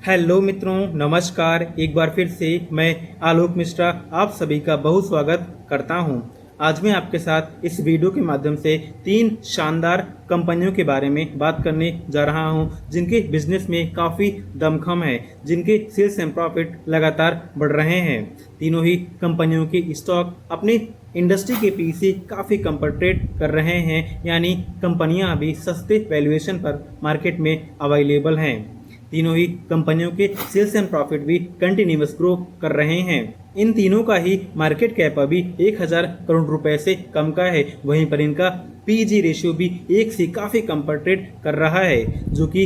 Hello मित्रों, नमस्कार। एक बार फिर से मैं आलोक मिश्रा आप सभी का बहुत स्वागत करता हूं। आज मैं आपके साथ इस वीडियो के माध्यम से 3 शानदार कंपनियों के बारे में बात करने जा रहा हूं, जिनके बिजनेस में काफ़ी दमखम है, जिनके सेल्स एंड प्रॉफिट लगातार बढ़ रहे हैं। तीनों ही कंपनियों की स्टॉक अपनी इंडस्ट्री के पीछे काफ़ी कंपटीट कर रहे हैं, यानी कंपनियां अभी सस्ते वैल्यूएशन पर मार्केट में अवेलेबल हैं। तीनों ही कंपनियों के सेल्स एंड प्रॉफिट भी कंटिन्यूअस ग्रो कर रहे हैं। इन तीनों का ही मार्केट कैप अभी 1000 करोड़ रुपए से कम का है। वहीं पर इनका पीजी रेशियो भी 1 से काफ़ी कंपटीट कर रहा है, जो कि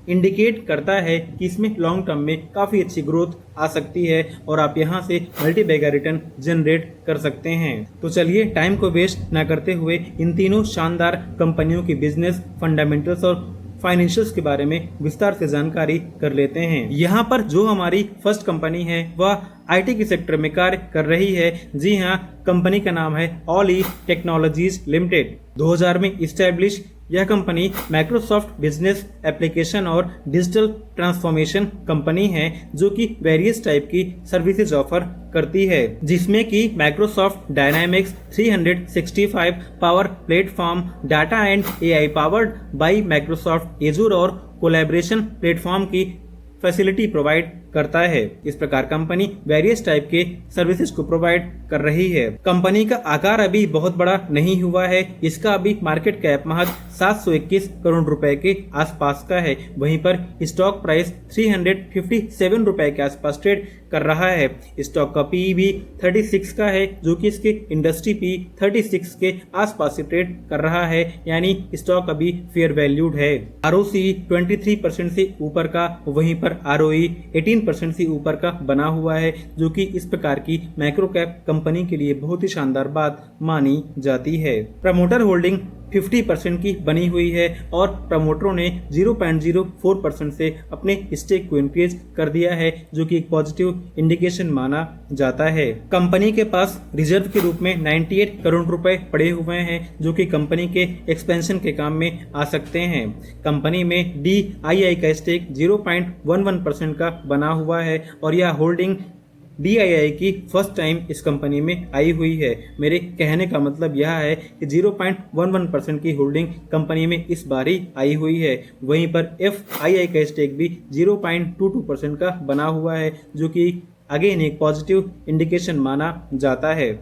इंडिकेट करता है कि इसमें लॉन्ग टर्म में काफ़ी अच्छी ग्रोथ आ सकती है और आप यहां से मल्टी बैगर रिटर्न जनरेट कर सकते हैं। तो चलिए टाइम को वेस्ट ना करते हुए इन तीनों शानदार कंपनियों की बिजनेस फंडामेंटल्स और फाइनेंशियल्स के बारे में विस्तार से जानकारी कर लेते हैं। यहाँ पर जो हमारी फर्स्ट कंपनी है वह आईटी के सेक्टर में कार्य कर रही है। जी हाँ, कंपनी का नाम है ऑल ई टेक्नोलॉजीज लिमिटेड। 2000 में इस्टेब्लिश यह कंपनी माइक्रोसॉफ्ट बिजनेस एप्लीकेशन और डिजिटल ट्रांसफॉर्मेशन कंपनी है, जो कि वेरियस टाइप की सर्विसेज ऑफर करती है, जिसमें कि Microsoft dynamics 365 power platform, data and AI powered by Microsoft Azure और कोलैबोरेशन प्लेटफॉर्म की फैसिलिटी प्रोवाइड करता है। इस प्रकार कंपनी वेरियस टाइप के सर्विसेज को प्रोवाइड कर रही है। कंपनी का आकार अभी बहुत बड़ा नहीं हुआ है। इसका अभी मार्केट कैप महज 721 करोड़ रुपए के आसपास का है। वहीं पर स्टॉक प्राइस 357 रुपए के आसपास ट्रेड कर रहा है। स्टॉक का पी भी 36 का है, जो कि इसके इंडस्ट्री पी 36 के आसपास से ट्रेड कर रहा है, यानी स्टॉक अभी फेयर वैल्यूड है। आरओसी 23% से ऊपर का, वहीं पर आरओई 18% से ऊपर का बना हुआ है, जो कि इस प्रकार की माइक्रो कैप कंपनी के लिए बहुत ही शानदार बात मानी जाती है। प्रमोटर होल्डिंग 50% की बनी हुई है और प्रमोटरों ने 0.04% से अपने स्टेक को इंक्रीज कर दिया है, जो कि एक पॉजिटिव इंडिकेशन माना जाता है। कंपनी के पास रिजर्व के रूप में 98 करोड़ रुपए पड़े हुए हैं, जो कि कंपनी के एक्सपेंशन के काम में आ सकते हैं। कंपनी में DII का स्टेक 0.11% का बना हुआ है और यह होल्डिंग DII की फर्स्ट टाइम इस कंपनी में आई हुई है। मेरे कहने का मतलब यह है कि 0.11% की होल्डिंग कंपनी में इस बार ही आई हुई है। वहीं पर FII का स्टेक भी 0.22% का बना हुआ है, जो कि अगेन एक पॉजिटिव इंडिकेशन माना जाता है।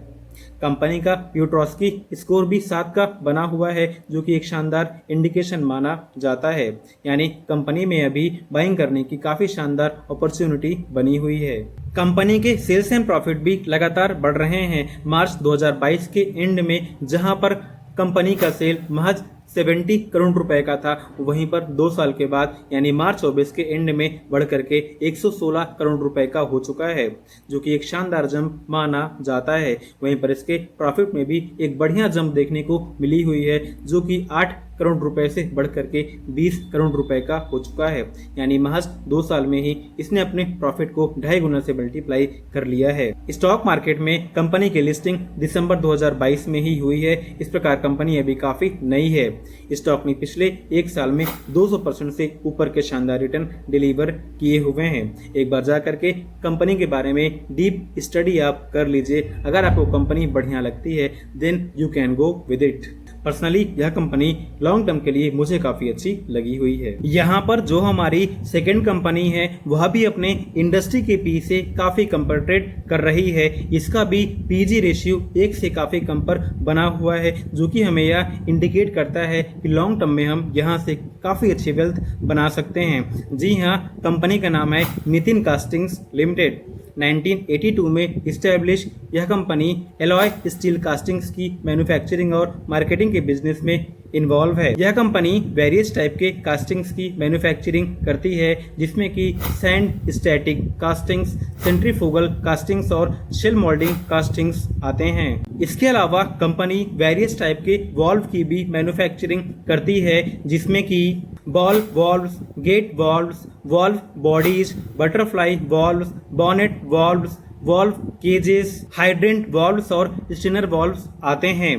कंपनी का यूट्रॉस्की स्कोर भी 7 का बना हुआ है, जो कि एक शानदार इंडिकेशन माना जाता है, यानी कंपनी में अभी बाइंग करने की काफ़ी शानदार अपॉर्चुनिटी बनी हुई है। कंपनी के सेल्स एंड प्रॉफिट भी लगातार बढ़ रहे हैं। मार्च 2022 के एंड में जहां पर कंपनी का सेल महज 70 करोड़ रुपए का था, वहीं पर 2 साल के बाद यानी मार्च 24 के एंड में बढ़ करके 116 करोड़ रुपए का हो चुका है, जो कि एक शानदार जंप माना जाता है। वहीं पर इसके प्रॉफिट में भी एक बढ़िया जंप देखने को मिली हुई है, जो कि 8 करोड़ रुपए से बढ़ करके 20 करोड़ रुपए का हो चुका है, यानी महज 2 साल में ही इसने अपने प्रॉफिट को 2.5 गुना से मल्टीप्लाई कर लिया है। स्टॉक मार्केट में कंपनी की लिस्टिंग दिसंबर 2022 में ही हुई है। इस प्रकार कंपनी अभी काफी नई है। स्टॉक ने पिछले 1 साल में 200% से ऊपर के शानदार रिटर्न डिलीवर किए हुए हैं। एक बार जा करके कंपनी के बारे में डीप स्टडी आप कर लीजिए। अगर आपको कंपनी बढ़िया लगती है then you can go with it. Personally यह कंपनी लॉन्ग टर्म के लिए मुझे काफी अच्छी लगी हुई है। यहाँ पर जो हमारी सेकेंड कंपनी है वह भी अपने इंडस्ट्री के पीछे काफी कंपटीट कर रही है। इसका भी पीजी रेशियो 1 से काफी कम पर बना हुआ है, जो कि हमें यह इंडिकेट करता है कि लॉन्ग टर्म में हम यहाँ से काफी अच्छी वेल्थ बना सकते हैं। जी हाँ, कंपनी का नाम है नितिन कास्टिंग्स लिमिटेड। 1982 में इस्टेब्लिश यह कंपनी एलॉय स्टील कास्टिंग्स की मैन्युफैक्चरिंग और मार्केटिंग के बिजनेस में इन्वॉल्व है। यह कंपनी वेरियस टाइप के कास्टिंग्स की मैन्युफैक्चरिंग करती है, जिसमें कि sand static castings, centrifugal castings और शेल मोल्डिंग कास्टिंग्स आते हैं। इसके अलावा कंपनी वेरियस टाइप के वॉल्व की भी मैन्युफैक्चरिंग करती है, जिसमें कि ball valves, gate valves, valve bodies, butterfly valves, bonnet valves, valve cages, hydrant valves और स्टिनर वॉल्व्स आते हैं।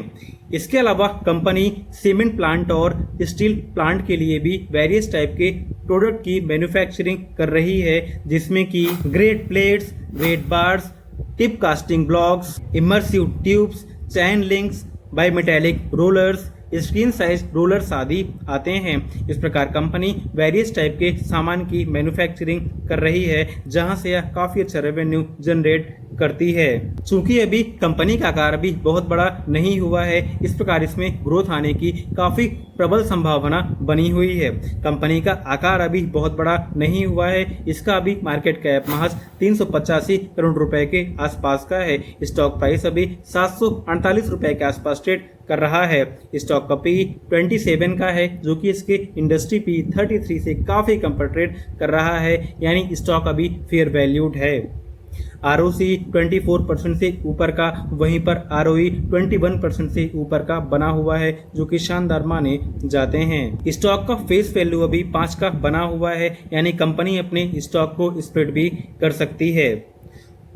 इसके अलावा कंपनी सीमेंट प्लांट और स्टील प्लांट के लिए भी वेरियस टाइप के प्रोडक्ट की मैन्युफैक्चरिंग कर रही है, जिसमें कि grade plates, grade bars, tip casting blocks, immersive tubes, chain links, bimetallic rollers, screen size rollers आदि आते हैं। इस प्रकार कंपनी वेरियस टाइप के सामान की मैन्युफैक्चरिंग कर रही है, जहां से यह काफी अच्छा रेवेन्यू जनरेट करती है। चूंकि अभी कंपनी का आकार भी बहुत बड़ा नहीं हुआ है, इस प्रकार इसमें ग्रोथ आने की काफी प्रबल संभावना बनी हुई है। कंपनी का आकार अभी बहुत बड़ा नहीं हुआ है, इसका अभी मार्केट कैप महज 385 करोड़ रुपए के आसपास का है। स्टॉक प्राइस अभी 748 रुपए के आसपास ट्रेड कर रहा है। स्टॉक का पी 27 का है, जो कि इसके इंडस्ट्री पी 33 से काफी कम पर ट्रेड कर रहा है, यानी स्टॉक अभी फेयर वैल्यूड है। आरओसी 24% से ऊपर का, वहीं पर आरओई 21% से ऊपर का बना हुआ है, जो कि शानदार माने जाते हैं। स्टॉक का फेस वैल्यू अभी 5 का बना हुआ है, यानी कंपनी अपने स्टॉक को स्प्लिट भी कर सकती है।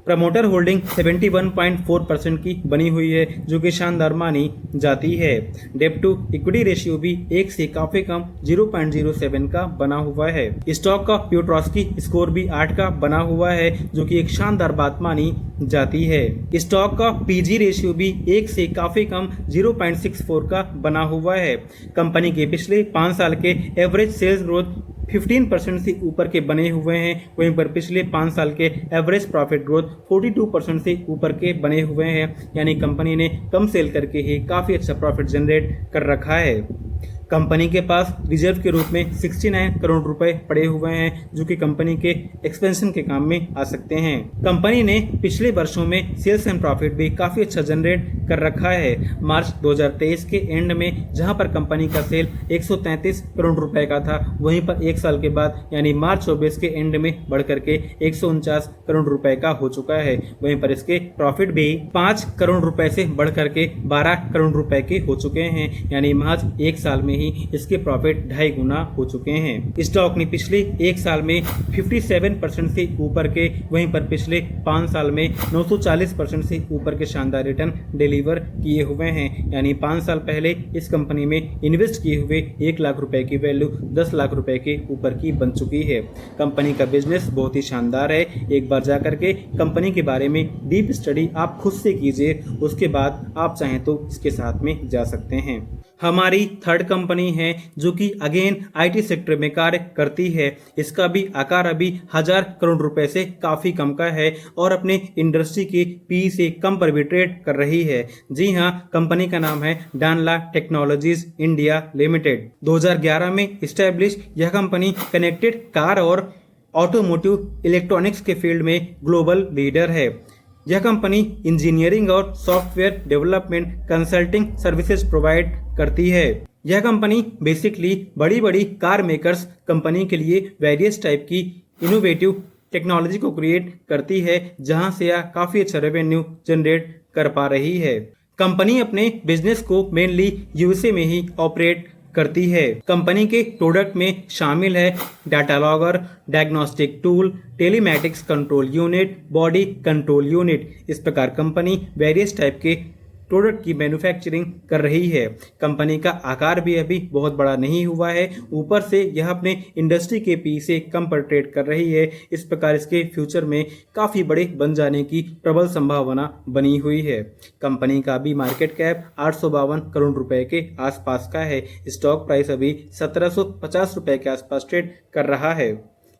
प्रमोटर होल्डिंग 71.4% की बनी हुई है, जो कि शानदार मानी जाती है। डेब्ट टू इक्विटी रेशियो भी 1 से काफी कम 0.07 का बना हुआ है। स्टॉक का प्यूट्रॉस्की स्कोर भी 8 का बना हुआ है, जो कि एक शानदार बात मानी जाती है। स्टॉक का पीजी रेशियो भी 1 से काफी कम 0.64 का बना हुआ है। कंपनी के पिछले 5 साल के एवरेज सेल्स ग्रोथ 15% से ऊपर के बने हुए हैं, वहीं पर पिछले 5 साल के एवरेज प्रॉफिट ग्रोथ 42% से ऊपर के बने हुए हैं, यानी कंपनी ने कम सेल करके ही काफ़ी अच्छा प्रॉफिट जनरेट कर रखा है। कंपनी के पास रिजर्व के रूप में 69 करोड़ रुपए पड़े हुए हैं, जो कि कंपनी के एक्सपेंशन के काम में आ सकते हैं। कंपनी ने पिछले वर्षों में सेल्स एंड प्रॉफिट भी काफी अच्छा जनरेट कर रखा है। मार्च 2023 के एंड में जहां पर कंपनी का सेल 133 करोड़ रुपए का था, वहीं पर एक साल के बाद यानी मार्च 24 के एंड में बढ़ करके 149 करोड़ रुपए का हो चुका है। वहीं पर इसके प्रॉफिट भी 5 करोड़ रुपए से बढ़ करके 12 करोड़ रुपए के हो चुके हैं, यानी महज एक साल में इसके प्रॉफिट 2.5 गुना हो चुके हैं। स्टॉक ने पिछले एक साल में 57% से ऊपर के, वहीं पर पिछले 5 साल में 940% से ऊपर के शानदार रिटर्न डिलीवर किए हुए हैं, यानी 5 साल पहले इस कंपनी में इन्वेस्ट किए हुए 1 लाख रुपए की वैल्यू 10 लाख रुपए के ऊपर की बन चुकी है। कंपनी का बिजनेस बहुत ही शानदार है। एक बार जाकर के कंपनी के बारे में डीप स्टडी आप खुद से कीजिए, उसके बाद आप चाहें तो इसके साथ में जा सकते हैं। हमारी थर्ड कंपनी है, जो कि अगेन आईटी सेक्टर में कार्य करती है। इसका भी आकार अभी 1000 करोड़ रुपए से काफी कम का है और अपने इंडस्ट्री के पी से कम पर भी ट्रेड कर रही है। जी हां, कंपनी का नाम है डानला टेक्नोलॉजीज इंडिया लिमिटेड। 2011 में इस्टेब्लिश यह कंपनी कनेक्टेड कार और ऑटोमोटिव इलेक्ट्रॉनिक्स के फील्ड में ग्लोबल लीडर है। यह कंपनी इंजीनियरिंग और software development consulting services provide करती है। यह कंपनी बेसिकली बड़ी बड़ी कार मेकर्स कंपनी के लिए वेरियस टाइप की इनोवेटिव टेक्नोलॉजी को क्रिएट करती है, जहां से यह काफी अच्छा रेवेन्यू जनरेट कर पा रही है। कंपनी अपने बिजनेस को मेनली यूएसए में ही ऑपरेट करती है। कंपनी के प्रोडक्ट में शामिल है data logger, diagnostic tool, telematics control unit, body control unit. इस प्रकार कंपनी वेरियस टाइप के प्रोडक्ट की मैन्युफैक्चरिंग कर रही है। कंपनी का आकार भी अभी बहुत बड़ा नहीं हुआ है, ऊपर से यह अपने इंडस्ट्री के पी से कम पर ट्रेड कर रही है। इस प्रकार इसके फ्यूचर में काफ़ी बड़े बन जाने की प्रबल संभावना बनी हुई है। कंपनी का भी मार्केट कैप 852 करोड़ रुपए के आसपास का है। स्टॉक प्राइस अभी 1750 रुपए के आसपास ट्रेड कर रहा है।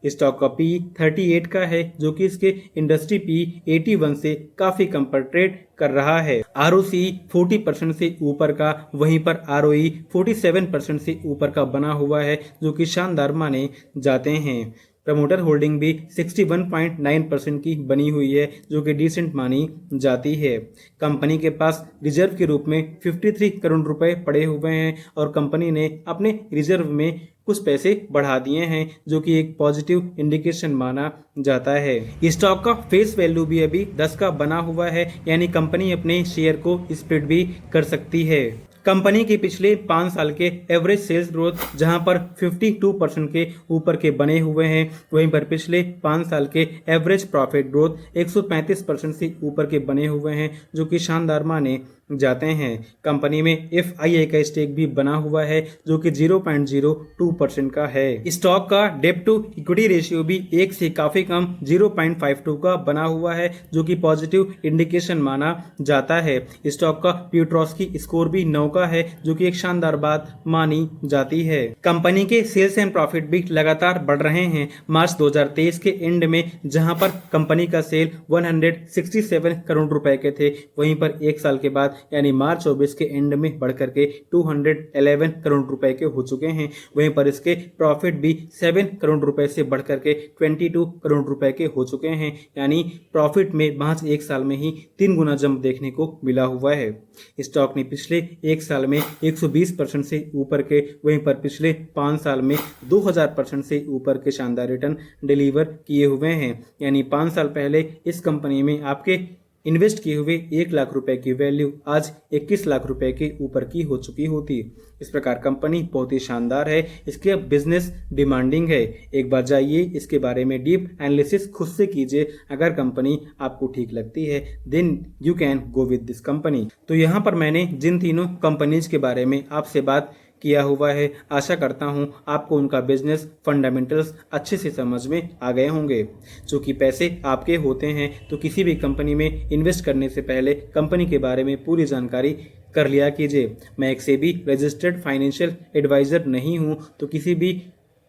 स्टॉक का पी 38 का है, जो कि इसके इंडस्ट्री पी 81 से काफी कम पर ट्रेड कर रहा है। आरओसी 40% से ऊपर का, वहीं पर आरओई 47% से ऊपर का बना हुआ है, जो कि शानदार माने जाते हैं। प्रमोटर होल्डिंग भी 61.9% की बनी हुई है, जो कि डिसेंट मानी जाती है। कंपनी के पास रिजर्व के रूप में 53 करोड़ रुपए पड़े हुए हैं और कंपनी ने अपने रिजर्व में कुछ पैसे बढ़ा दिए हैं, जो कि एक पॉजिटिव इंडिकेशन माना जाता है। स्टॉक का फेस वैल्यू भी अभी 10 का बना हुआ है, यानी कंपनी अपने शेयर को स्प्लिट भी कर सकती है। कंपनी के पिछले 5 साल के एवरेज सेल्स ग्रोथ जहां पर 52% के ऊपर के बने हुए हैं, वहीं पर पिछले 5 साल के एवरेज प्रॉफिट ग्रोथ 135% से ऊपर के बने हुए हैं, जो कि शानदार माने जाते हैं। कंपनी में FII का स्टेक भी बना हुआ है जो कि 0.02% का है। स्टॉक का डेब्ट टू इक्विटी रेशियो भी 1 से काफी कम 0.52 का बना हुआ है जो कि पॉजिटिव इंडिकेशन माना जाता है। स्टॉक का प्यूट्रोस्की स्कोर भी 9 का है जो कि एक शानदार बात मानी जाती है। कंपनी के सेल्स एंड प्रॉफिट भी लगातार बढ़ रहे हैं। मार्च 2023 के एंड में जहां पर कंपनी का सेल 167 करोड़ रुपए के थे, वहीं पर एक साल के बाद यानी मार्च 24 के एंड में बढ़कर के 211 करोड़ रुपए के हो चुके हैं। वहीं पर इसके प्रॉफिट भी 7 करोड़ रुपए से बढ़कर के 22 करोड़ रुपए के हो चुके हैं, यानी प्रॉफिट में महज एक साल में ही 3 गुना जंप देखने को मिला हुआ है। स्टॉक ने पिछले एक साल में 120% से ऊपर के, वहीं पर पिछले 5 साल में 2000% से ऊपर के शानदार रिटर्न डिलीवर किए हुए हैं। यानी 5 साल पहले इस कंपनी में आपके इन्वेस्ट किए हुए 1 लाख रुपए की वैल्यू आज 21 लाख रुपए के ऊपर की हो चुकी होती। इस प्रकार कंपनी बहुत ही शानदार है। इसके बिजनेस डिमांडिंग है। एक बार जाइए इसके बारे में डीप एनालिसिस खुद से कीजिए। अगर कंपनी आपको ठीक लगती है then you can go with this company. तो यहाँ पर मैंने जिन तीनों कंपनीज के बारे में आपसे बात किया हुआ है, आशा करता हूं आपको उनका बिजनेस फंडामेंटल्स अच्छे से समझ में आ गए होंगे। चूँकि पैसे आपके होते हैं तो किसी भी कंपनी में इन्वेस्ट करने से पहले कंपनी के बारे में पूरी जानकारी कर लिया कीजिए। मैं एक सेबी रजिस्टर्ड फाइनेंशियल एडवाइज़र नहीं हूं, तो किसी भी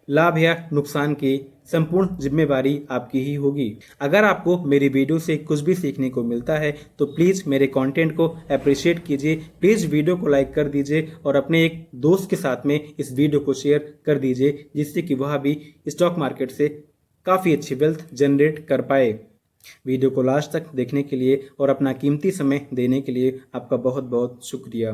लाभ या नुकसान की संपूर्ण जिम्मेवारी आपकी ही होगी। अगर आपको मेरी वीडियो से कुछ भी सीखने को मिलता है तो प्लीज़ मेरे कंटेंट को अप्रिशिएट कीजिए। प्लीज़ वीडियो को लाइक कर दीजिए और अपने एक दोस्त के साथ में इस वीडियो को शेयर कर दीजिए, जिससे कि वह भी स्टॉक मार्केट से काफ़ी अच्छी वेल्थ जनरेट कर पाए। वीडियो को लास्ट तक देखने के लिए और अपना कीमती समय देने के लिए आपका बहुत बहुत शुक्रिया।